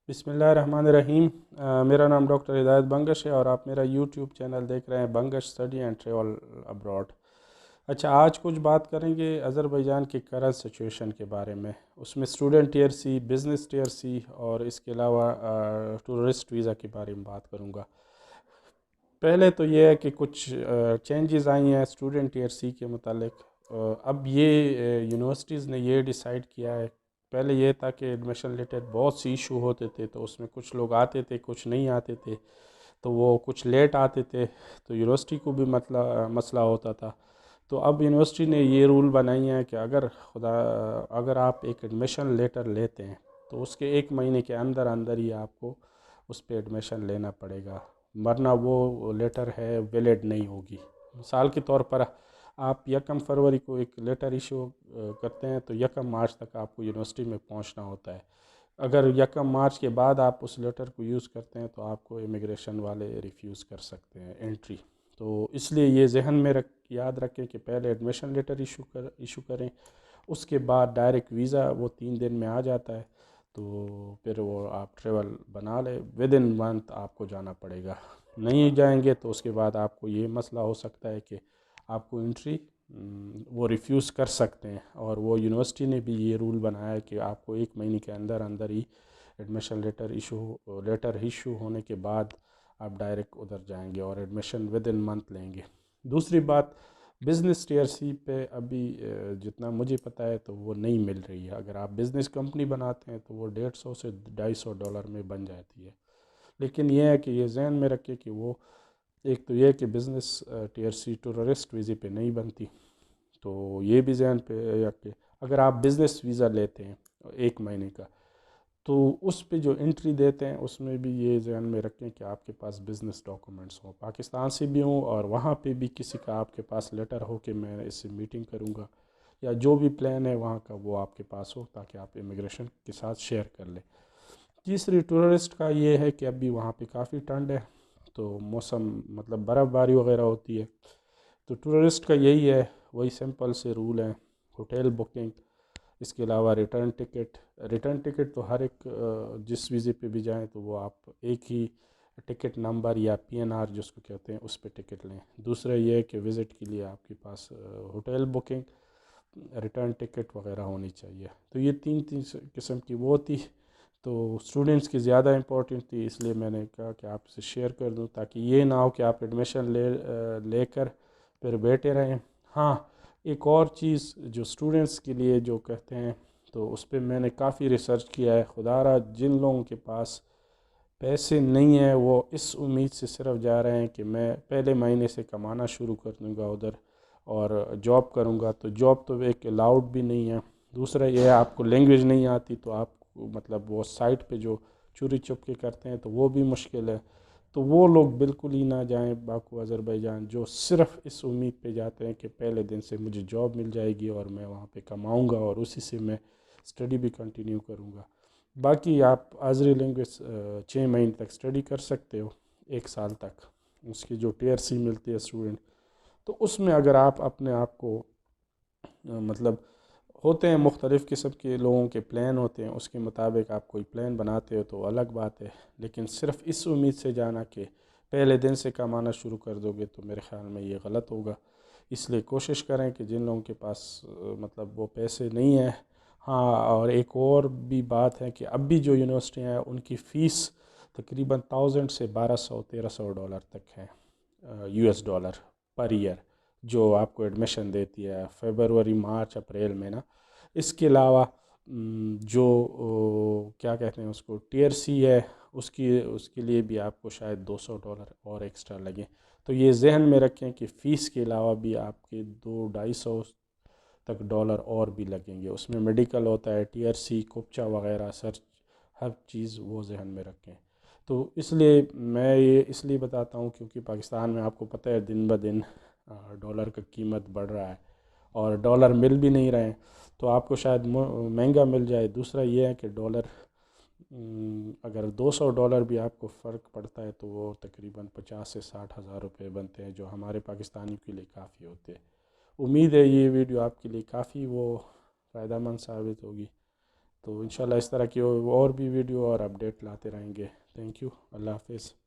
بسم اللہ الرحمن الرحیم۔ میرا نام ڈاکٹر ہدایت بنگش ہے اور آپ میرا یوٹیوب چینل دیکھ رہے ہیں Bangash study and travel abroad. اچھا، آج کچھ بات کریں گے اظہربائیجان کی کرنٹ سچویشن کے بارے میں۔ اس میں اسٹوڈنٹ ٹیئر سی، بزنس ٹیئر سی اور اس کے علاوہ ٹورسٹ ویزا کے بارے میں بات کروں گا۔ پہلے تو یہ ہے کہ کچھ چینجز آئی ہیں اسٹوڈنٹ ٹیئر سی کے متعلق۔ اب یہ یونیورسٹیز نے یہ ڈیسائیڈ کیا ہے، پہلے یہ تھا کہ ایڈمیشن ریلیٹڈ بہت سی ایشو ہوتے تھے، تو اس میں کچھ لوگ آتے تھے کچھ نہیں آتے تھے، تو وہ کچھ لیٹ آتے تھے تو یونیورسٹی کو بھی مسئلہ ہوتا تھا۔ تو اب یونیورسٹی نے یہ رول بنائی ہے کہ اگر آپ ایک ایڈمیشن لیٹر لیتے ہیں تو اس کے 1 مہینے کے اندر اندر ہی آپ کو اس پہ ایڈمیشن لینا پڑے گا، ورنہ وہ لیٹر ہے ویلڈ نہیں ہوگی۔ مثال کے طور پر آپ 1 فروری کو ایک لیٹر ایشو کرتے ہیں تو 1 مارچ تک آپ کو یونیورسٹی میں پہنچنا ہوتا ہے۔ اگر 1 مارچ کے بعد آپ اس لیٹر کو یوز کرتے ہیں تو آپ کو امیگریشن والے ریفیوز کر سکتے ہیں انٹری۔ تو اس لیے یہ ذہن میں یاد رکھیں کہ پہلے ایڈمیشن لیٹر ایشو کریں، اس کے بعد ڈائریکٹ ویزا وہ 3 دن میں آ جاتا ہے، تو پھر وہ آپ ٹریول بنا لیں، ود ان منتھ آپ کو جانا پڑے گا۔ نہیں جائیں گے تو اس کے بعد آپ کو یہ مسئلہ ہو سکتا ہے کہ آپ کو انٹری وہ ریفیوز کر سکتے ہیں، اور وہ یونیورسٹی نے بھی یہ رول بنایا ہے کہ آپ کو 1 مہینے کے اندر اندر ہی ایڈمیشن لیٹر ایشو ہونے کے بعد آپ ڈائریکٹ ادھر جائیں گے اور ایڈمیشن ود ان منتھ لیں گے۔ دوسری بات، بزنس ٹیئر سی پہ ابھی جتنا مجھے پتہ ہے تو وہ نہیں مل رہی ہے۔ اگر آپ بزنس کمپنی بناتے ہیں تو وہ $150 سے $250 میں بن جاتی ہے، لیکن یہ ہے کہ یہ ذہن میں رکھے کہ وہ ایک تو یہ کہ بزنس ٹیئر سی ٹورسٹ ویزے پہ نہیں بنتی، تو یہ بھی ذہن پہ یا کہ اگر آپ بزنس ویزا لیتے ہیں 1 مہینے کا تو اس پہ جو انٹری دیتے ہیں اس میں بھی یہ ذہن میں رکھیں کہ آپ کے پاس بزنس ڈاکومنٹس ہوں، پاکستان سے بھی ہوں، اور وہاں پہ بھی کسی کا آپ کے پاس لیٹر ہو کہ میں اس سے میٹنگ کروں گا، یا جو بھی پلان ہے وہاں کا وہ آپ کے پاس ہو تاکہ آپ امیگریشن کے ساتھ شیئر کر لیں۔ تیسری ٹورسٹ کا یہ ہے کہ ابھی وہاں پہ کافی ٹھنڈ ہے، تو موسم مطلب برف باری وغیرہ ہوتی ہے، تو ٹورسٹ کا یہی ہے، وہی سمپل سے رول ہیں: ہوٹل بکنگ، اس کے علاوہ ریٹرن ٹکٹ تو ہر ایک جس ویزے پہ بھی جائیں تو وہ آپ ایک ہی ٹکٹ نمبر یا PNR جس کو کہتے ہیں اس پہ ٹکٹ لیں۔ دوسرا یہ ہے کہ وزٹ کے لیے آپ کے پاس ہوٹل بکنگ، ریٹرن ٹکٹ وغیرہ ہونی چاہیے۔ تو یہ تین قسم کی وہ تھی، تو اسٹوڈنٹس کی زیادہ امپورٹنٹ تھی، اس لیے میں نے کہا کہ آپ سے شیئر کر دوں تاکہ یہ نہ ہو کہ آپ ایڈمیشن لے کر پھر بیٹھے رہیں۔ ہاں، ایک اور چیز جو اسٹوڈنٹس کے لیے جو کہتے ہیں، تو اس پہ میں نے کافی ریسرچ کیا ہے۔ خدا را جن لوگوں کے پاس پیسے نہیں ہیں وہ اس امید سے صرف جا رہے ہیں کہ میں پہلے مہینے سے کمانا شروع کر دوں گا ادھر اور جاب کروں گا، تو جاب تو ایک الاؤڈ بھی نہیں ہے۔ دوسرا یہ ہے آپ کو لینگویج نہیں آتی تو آپ کو مطلب وہ سائٹ پہ جو چوری چپ کے کرتے ہیں تو وہ بھی مشکل ہے، تو وہ لوگ بالکل ہی نہ جائیں باکو آذربائیجان، جو صرف اس امید پہ جاتے ہیں کہ پہلے دن سے مجھے جاب مل جائے گی اور میں وہاں پہ کماؤں گا اور اسی سے میں اسٹڈی بھی کنٹینیو کروں گا۔ باقی آپ آذری لینگویج 6 مہینے تک اسٹڈی کر سکتے ہو، 1 سال تک، اس کی جو ٹیئر سی ملتی ہے اسٹوڈنٹ، تو اس میں اگر آپ اپنے آپ کو مطلب ہوتے ہیں مختلف قسم کے لوگوں کے پلان ہوتے ہیں، اس کے مطابق آپ کوئی پلان بناتے ہو تو الگ بات ہے، لیکن صرف اس امید سے جانا کہ پہلے دن سے کمانا شروع کر دو گے تو میرے خیال میں یہ غلط ہوگا۔ اس لیے کوشش کریں کہ جن لوگوں کے پاس مطلب وہ پیسے نہیں ہیں۔ ہاں، اور ایک اور بھی بات ہے کہ اب بھی جو یونیورسٹیاں ہیں ان کی فیس تقریباً 1000 سے $1200 تک ہے، US ڈالر پر ایئر، جو آپ کو ایڈمیشن دیتی ہے فیبروری مارچ اپریل میں نا۔ اس کے علاوہ جو کیا کہتے ہیں اس کو ٹیئر سی ہے، اس کے لیے بھی آپ کو شاید $200 اور ایکسٹرا لگیں، تو یہ ذہن میں رکھیں کہ فیس کے علاوہ بھی آپ کے 200-250 تک ڈالر اور بھی لگیں گے، اس میں میڈیکل ہوتا ہے، ٹیئر سی، کوپچا وغیرہ، سرچ، ہر چیز وہ ذہن میں رکھیں۔ تو اس لیے میں یہ اس لیے بتاتا ہوں کیونکہ پاکستان میں آپ کو پتہ ہے دن بہ دن ڈالر کا قیمت بڑھ رہا ہے اور ڈالر مل بھی نہیں رہے ہیں، تو آپ کو شاید مہنگا مل جائے۔ دوسرا یہ ہے کہ ڈالر اگر $200 بھی آپ کو فرق پڑتا ہے تو وہ تقریباً 50 سے 60 ہزار روپے بنتے ہیں، جو ہمارے پاکستانیوں کے لیے کافی ہوتے ہیں۔ امید ہے یہ ویڈیو آپ کے لیے کافی وہ فائدہ مند ثابت ہوگی۔ تو انشاءاللہ اس طرح کی اور بھی ویڈیو اور اپڈیٹ لاتے رہیں گے. Thank you. اللہ حافظ.